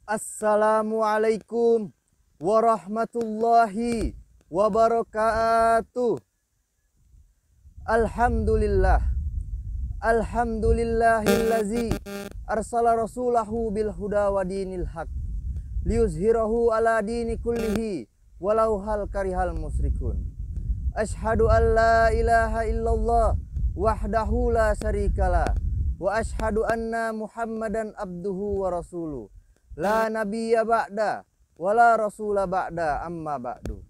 Assalamualaikum warahmatullahi wabarakatuh. Alhamdulillah. Alhamdulillahillazi arsala rasulahu bil huda wa dinil haq liyuzhirahu ala dini kullihi walau hal karihal musyrikun. Ashhadu an la ilaha illallah wahdahu la syarikalah wa ashhadu anna Muhammadan abduhu wa rasuluh. La nabiyya ba'da wala rasula ba'da amma ba'du.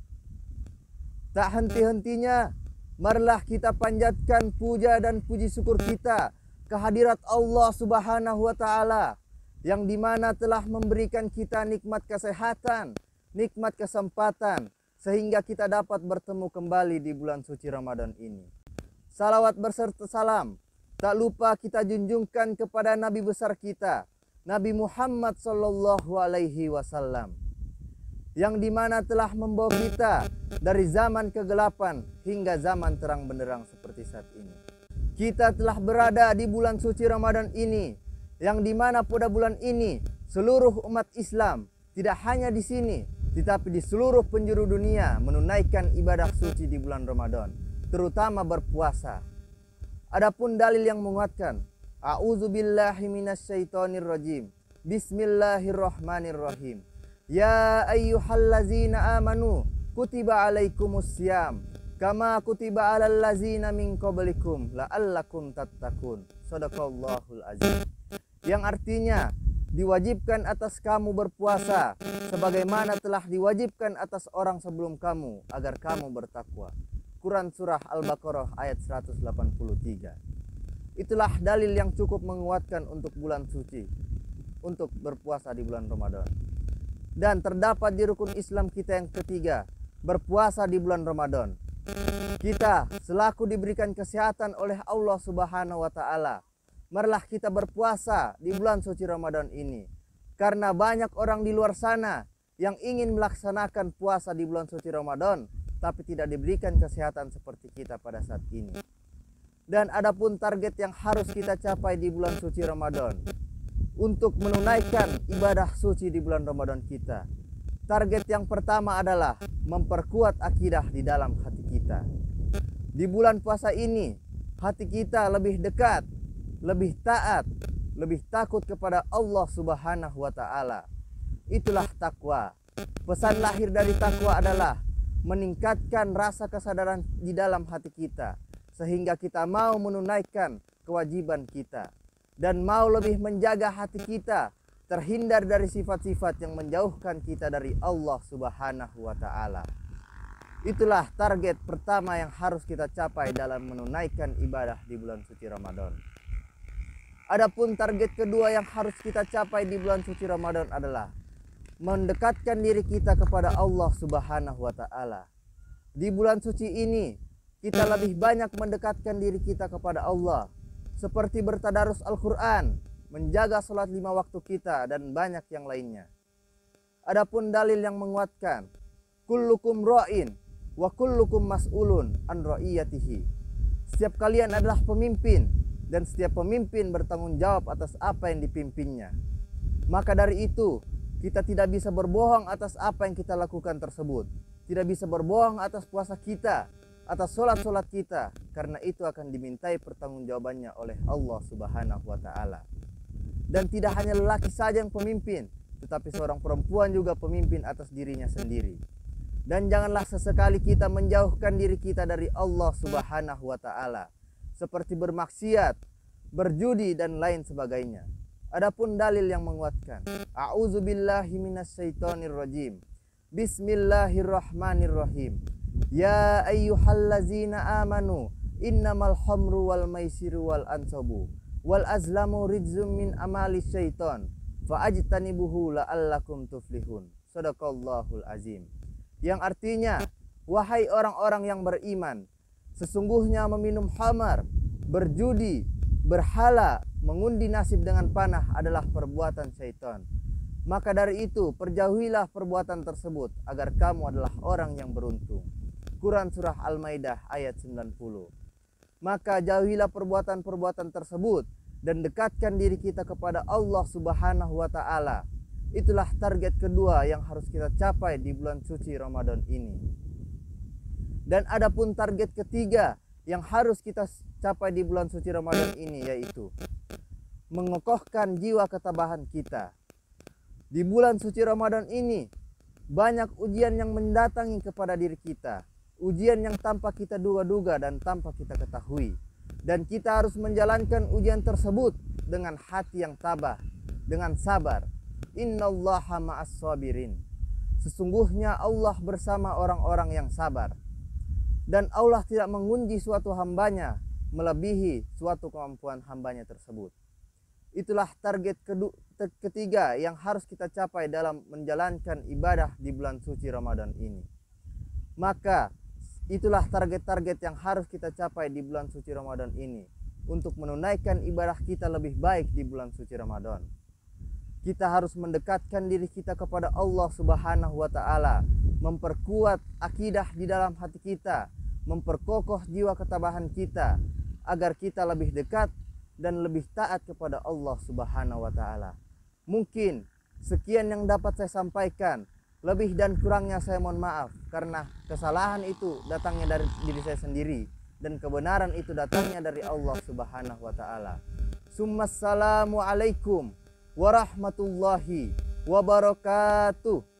Tak henti-hentinya marilah kita panjatkan puja dan puji syukur kita kehadirat Allah Subhanahu wa taala yang dimana telah memberikan kita nikmat kesehatan, nikmat kesempatan sehingga kita dapat bertemu kembali di bulan suci Ramadan ini. Salawat berserta salam tak lupa kita junjungkan kepada Nabi besar kita, Nabi Muhammad sallallahu alaihi wasallam, yang dimana telah membawa kita dari zaman kegelapan hingga zaman terang benderang seperti saat ini. Kita telah berada di bulan suci Ramadan ini, yang dimana pada bulan ini seluruh umat Islam tidak hanya di sini, tetapi di seluruh penjuru dunia menunaikan ibadah suci di bulan Ramadan, terutama berpuasa. Adapun dalil yang menguatkan, a'udzubillahi minasyaitonirrajim. Bismillahirrahmanirrahim. Ya ayyuhallazina amanu kutiba alaikumussyam kama kutiba alal ladzina min qablikum la'allakum tattaqun. Shadaqallahul azim. Yang artinya diwajibkan atas kamu berpuasa sebagaimana telah diwajibkan atas orang sebelum kamu agar kamu bertakwa. Quran surah Al-Baqarah ayat 183. Itulah dalil yang cukup menguatkan untuk bulan suci, untuk berpuasa di bulan Ramadan. Dan terdapat di rukun Islam kita yang ketiga, berpuasa di bulan Ramadan. Kita selaku diberikan kesehatan oleh Allah Subhanahu wa taala, marilah kita berpuasa di bulan suci Ramadan ini. Karena banyak orang di luar sana yang ingin melaksanakan puasa di bulan suci Ramadan, tapi tidak diberikan kesehatan seperti kita pada saat ini. Dan adapun target yang harus kita capai di bulan suci Ramadan untuk menunaikan ibadah suci di bulan Ramadan kita. Target yang pertama adalah memperkuat akidah di dalam hati kita. Di bulan puasa ini, hati kita lebih dekat, lebih taat, lebih takut kepada Allah Subhanahu wa taala. Itulah takwa. Pesan lahir dari takwa adalah meningkatkan rasa kesadaran di dalam hati kita, sehingga kita mau menunaikan kewajiban kita dan mau lebih menjaga hati kita terhindar dari sifat-sifat yang menjauhkan kita dari Allah Subhanahu wa taala. Itulah target pertama yang harus kita capai dalam menunaikan ibadah di bulan suci Ramadan. Adapun target kedua yang harus kita capai di bulan suci Ramadan adalah mendekatkan diri kita kepada Allah Subhanahu wa taala. Di bulan suci ini kita lebih banyak mendekatkan diri kita kepada Allah, seperti bertadarus Al-Quran, menjaga sholat 5 waktu kita, dan banyak yang lainnya. Adapun dalil yang menguatkan, kullukum ra'in wa kullukum mas'ulun an ra'iyatihi. Setiap kalian adalah pemimpin, dan setiap pemimpin bertanggung jawab atas apa yang dipimpinnya. Maka dari itu, kita tidak bisa berbohong atas apa yang kita lakukan tersebut. Tidak bisa berbohong atas puasa kita, atas sholat-sholat kita, karena itu akan dimintai pertanggungjawabannya oleh Allah Subhanahu wa taala. Dan tidak hanya lelaki saja yang pemimpin, tetapi seorang perempuan juga pemimpin atas dirinya sendiri. Dan janganlah sesekali kita menjauhkan diri kita dari Allah Subhanahu wa taala, seperti bermaksiat, berjudi dan lain sebagainya. Adapun dalil yang menguatkan, a'udzubillahi minasyaitonirrajim. Bismillahirrahmanirrahim. Ya ayyuhallazina amanu innamal khamru wal maisiru wal ansabu wal azlamu rijzum min amali syaiton fa'ajtanibuhu la'allakum tuflihun. Shadaqallahul azim. Yang artinya, wahai orang-orang yang beriman, sesungguhnya meminum khamar, berjudi, berhala, mengundi nasib dengan panah adalah perbuatan syaitan. Maka dari itu perjauhilah perbuatan tersebut agar kamu adalah orang yang beruntung. Quran surah Al-Maidah ayat 90. Maka jauhilah perbuatan-perbuatan tersebut dan dekatkan diri kita kepada Allah Subhanahu wa taala Itulah target kedua yang harus kita capai di bulan suci Ramadan ini. Dan adapun target ketiga yang harus kita capai di bulan suci Ramadan ini, yaitu mengokohkan jiwa ketabahan kita. Di bulan suci Ramadan ini banyak ujian yang mendatangi kepada diri kita, ujian yang tanpa kita duga-duga dan tanpa kita ketahui, dan kita harus menjalankan ujian tersebut dengan hati yang tabah, dengan sabar. Innallaha ma'as sabirin. Sesungguhnya Allah bersama orang-orang yang sabar. Dan Allah tidak menguji suatu hambanya melebihi suatu kemampuan hambanya tersebut. Itulah target ketiga yang harus kita capai dalam menjalankan ibadah di bulan suci Ramadan ini. Maka itulah target-target yang harus kita capai di bulan suci Ramadan ini untuk menunaikan ibadah kita lebih baik di bulan suci Ramadan. Kita harus mendekatkan diri kita kepada Allah Subhanahu wa Ta'ala, memperkuat akidah di dalam hati kita, memperkokoh jiwa ketabahan kita agar kita lebih dekat dan lebih taat kepada Allah Subhanahu wa Ta'ala. Mungkin sekian yang dapat saya sampaikan. Lebih dan kurangnya saya mohon maaf, karena kesalahan itu datangnya dari diri saya sendiri dan kebenaran itu datangnya dari Allah Subhanahu wa Ta'ala. Assalamualaikum warahmatullahi wabarakatuh.